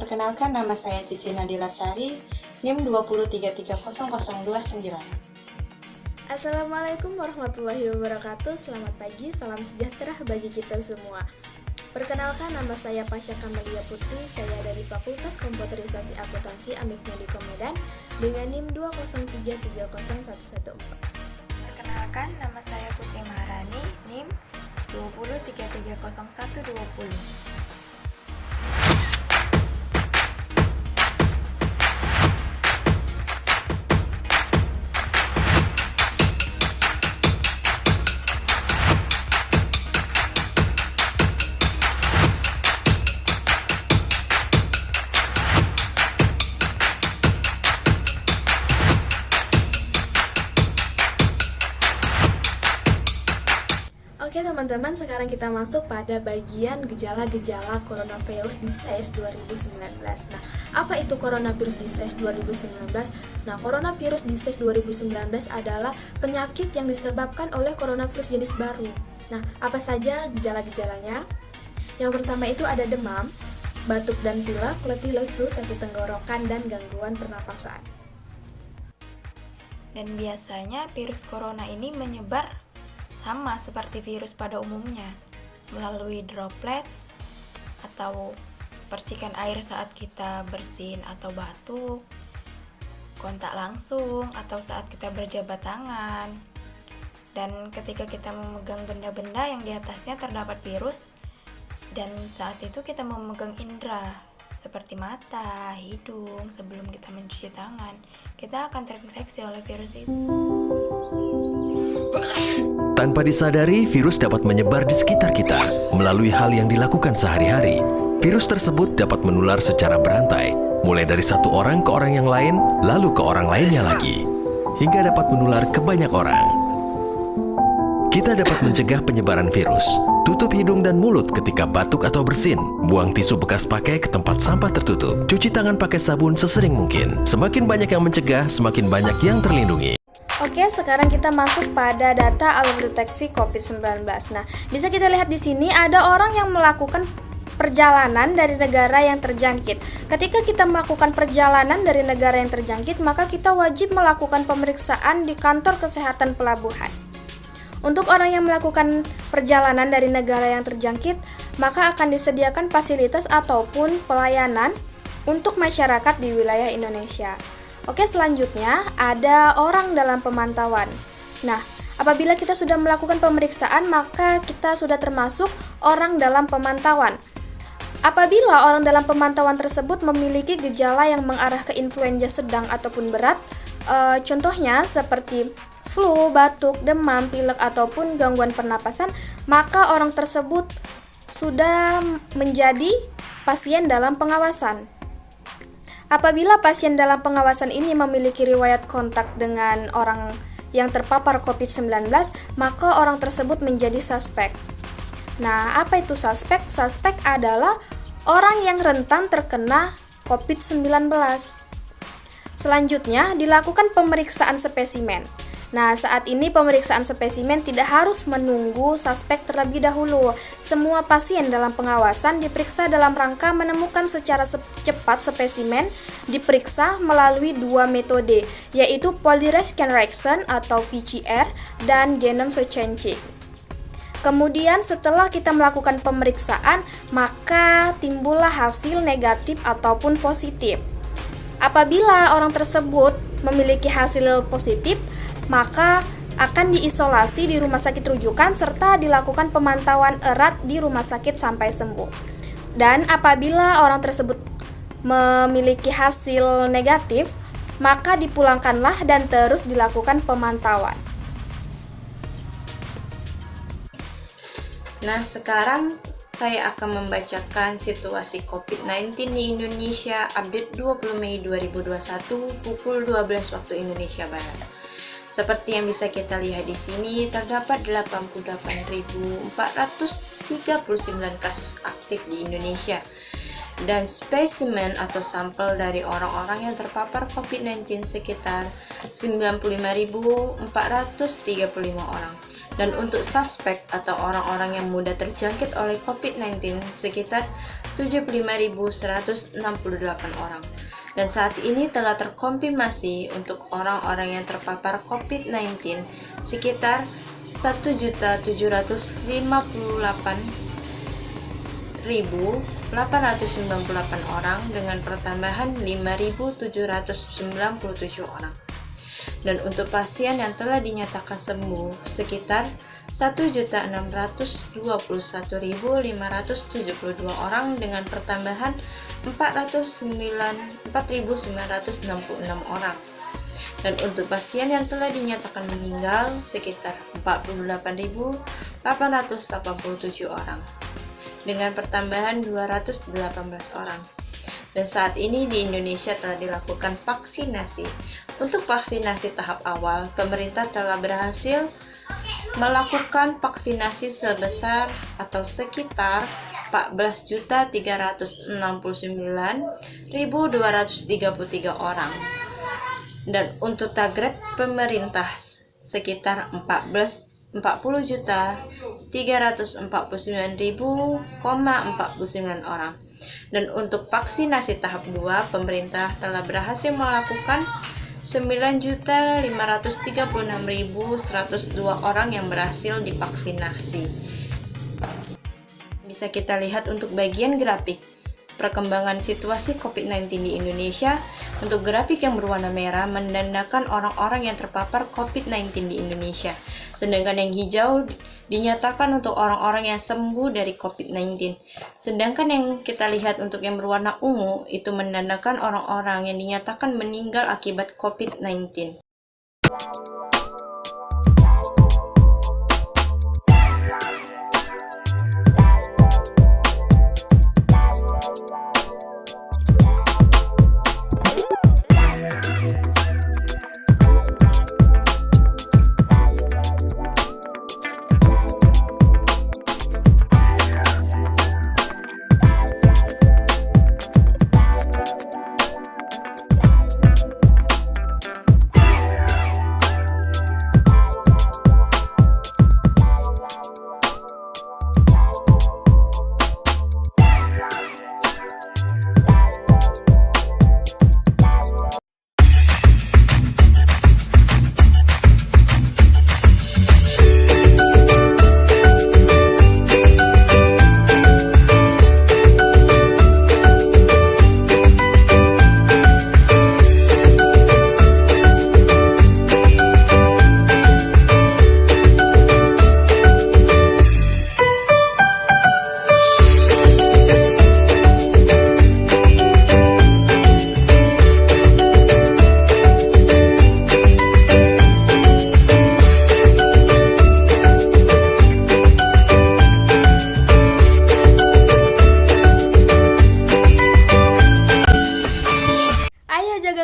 Perkenalkan, nama saya Cici Nadila Sari, NIM 2033009. Assalamualaikum warahmatullahi wabarakatuh. Selamat pagi, salam sejahtera bagi kita semua. Perkenalkan, nama saya Pasha Kamelia Putri. Saya dari Fakultas Komputerisasi Akuntansi Amik Mediko Medan dengan NIM 203301114. Perkenalkan, nama saya Putri Maharani, NIM 203300120. Oke teman-teman, sekarang kita masuk pada bagian gejala-gejala coronavirus disease 2019. Nah, apa itu coronavirus disease 2019? Nah, coronavirus disease 2019 adalah penyakit yang disebabkan oleh coronavirus jenis baru. Nah, apa saja gejala-gejalanya? Yang pertama itu ada demam, batuk dan pilek, letih lesu, sakit tenggorokan, dan gangguan pernapasan. Dan biasanya virus corona ini menyebar sama seperti virus pada umumnya, melalui droplets atau percikan air saat kita bersin atau batuk, kontak langsung atau saat kita berjabat tangan. Dan ketika kita memegang benda-benda yang di atasnya terdapat virus, dan saat itu kita memegang indera seperti mata, hidung sebelum kita mencuci tangan, kita akan terinfeksi oleh virus itu. Tanpa disadari, virus dapat menyebar di sekitar kita melalui hal yang dilakukan sehari-hari. Virus tersebut dapat menular secara berantai, mulai dari satu orang ke orang yang lain, lalu ke orang lainnya lagi, hingga dapat menular ke banyak orang. Kita dapat mencegah penyebaran virus. Tutup hidung dan mulut ketika batuk atau bersin. Buang tisu bekas pakai ke tempat sampah tertutup. Cuci tangan pakai sabun sesering mungkin. Semakin banyak yang mencegah, semakin banyak yang terlindungi. Oke, sekarang kita masuk pada data alat deteksi COVID-19. Nah, bisa kita lihat di sini ada orang yang melakukan perjalanan dari negara yang terjangkit. Ketika kita melakukan perjalanan dari negara yang terjangkit, maka kita wajib melakukan pemeriksaan di kantor kesehatan pelabuhan. Untuk orang yang melakukan perjalanan dari negara yang terjangkit, maka akan disediakan fasilitas ataupun pelayanan untuk masyarakat di wilayah Indonesia. Oke, selanjutnya ada orang dalam pemantauan. Nah, apabila kita sudah melakukan pemeriksaan, maka kita sudah termasuk orang dalam pemantauan. Apabila orang dalam pemantauan tersebut memiliki gejala yang mengarah ke influenza sedang ataupun berat, contohnya seperti flu, batuk, demam, pilek, ataupun gangguan pernapasan, maka orang tersebut sudah menjadi pasien dalam pengawasan. Apabila pasien dalam pengawasan ini memiliki riwayat kontak dengan orang yang terpapar COVID-19, maka orang tersebut menjadi suspek. Nah, apa itu suspek? Suspek adalah orang yang rentan terkena COVID-19. Selanjutnya, dilakukan pemeriksaan spesimen. Nah, saat ini pemeriksaan spesimen tidak harus menunggu suspek terlebih dahulu. Semua pasien dalam pengawasan diperiksa dalam rangka menemukan secara cepat spesimen diperiksa melalui dua metode, yaitu Polymerase Chain Reaction atau PCR dan Genome Sequencing. Kemudian setelah kita melakukan pemeriksaan, maka timbullah hasil negatif ataupun positif. Apabila orang tersebut memiliki hasil positif, maka akan diisolasi di rumah sakit rujukan serta dilakukan pemantauan erat di rumah sakit sampai sembuh. Dan apabila orang tersebut memiliki hasil negatif, maka dipulangkanlah dan terus dilakukan pemantauan. Nah, sekarang saya akan membacakan situasi COVID-19 di Indonesia update 20 Mei 2021 pukul 12 waktu Indonesia Barat. Seperti yang bisa kita lihat di sini, terdapat 88.439 kasus aktif di Indonesia. Dan spesimen atau sampel dari orang-orang yang terpapar COVID-19 sekitar 95.435 orang. Dan untuk suspek atau orang-orang yang mudah terjangkit oleh COVID-19 sekitar 75.168 orang. Dan saat ini telah terkonfirmasi untuk orang-orang yang terpapar COVID-19 sekitar 1.758.898 orang dengan pertambahan 5.797 orang. Dan untuk pasien yang telah dinyatakan sembuh sekitar 1.621.572 orang dengan pertambahan 4.966 orang. Dan untuk pasien yang telah dinyatakan meninggal sekitar 48.887 orang dengan pertambahan 218 orang. Dan saat ini di Indonesia telah dilakukan vaksinasi. Untuk vaksinasi tahap awal, pemerintah telah berhasil melakukan vaksinasi sebesar atau sekitar 14.369.233 orang. Dan untuk target pemerintah sekitar 40.349.049 orang. Dan untuk vaksinasi tahap 2, pemerintah telah berhasil melakukan 9.536.102 orang yang berhasil divaksinasi. Bisa kita lihat untuk bagian grafik perkembangan situasi COVID-19 di Indonesia. Untuk grafik yang berwarna merah menandakan orang-orang yang terpapar COVID-19 di Indonesia, sedangkan yang hijau dinyatakan untuk orang-orang yang sembuh dari COVID-19. Sedangkan yang kita lihat untuk yang berwarna ungu itu menandakan orang-orang yang dinyatakan meninggal akibat COVID-19.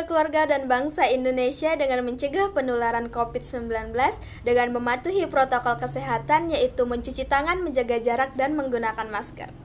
Keluarga dan bangsa Indonesia dengan mencegah penularan COVID-19 dengan mematuhi protokol kesehatan yaitu mencuci tangan, menjaga jarak, dan menggunakan masker.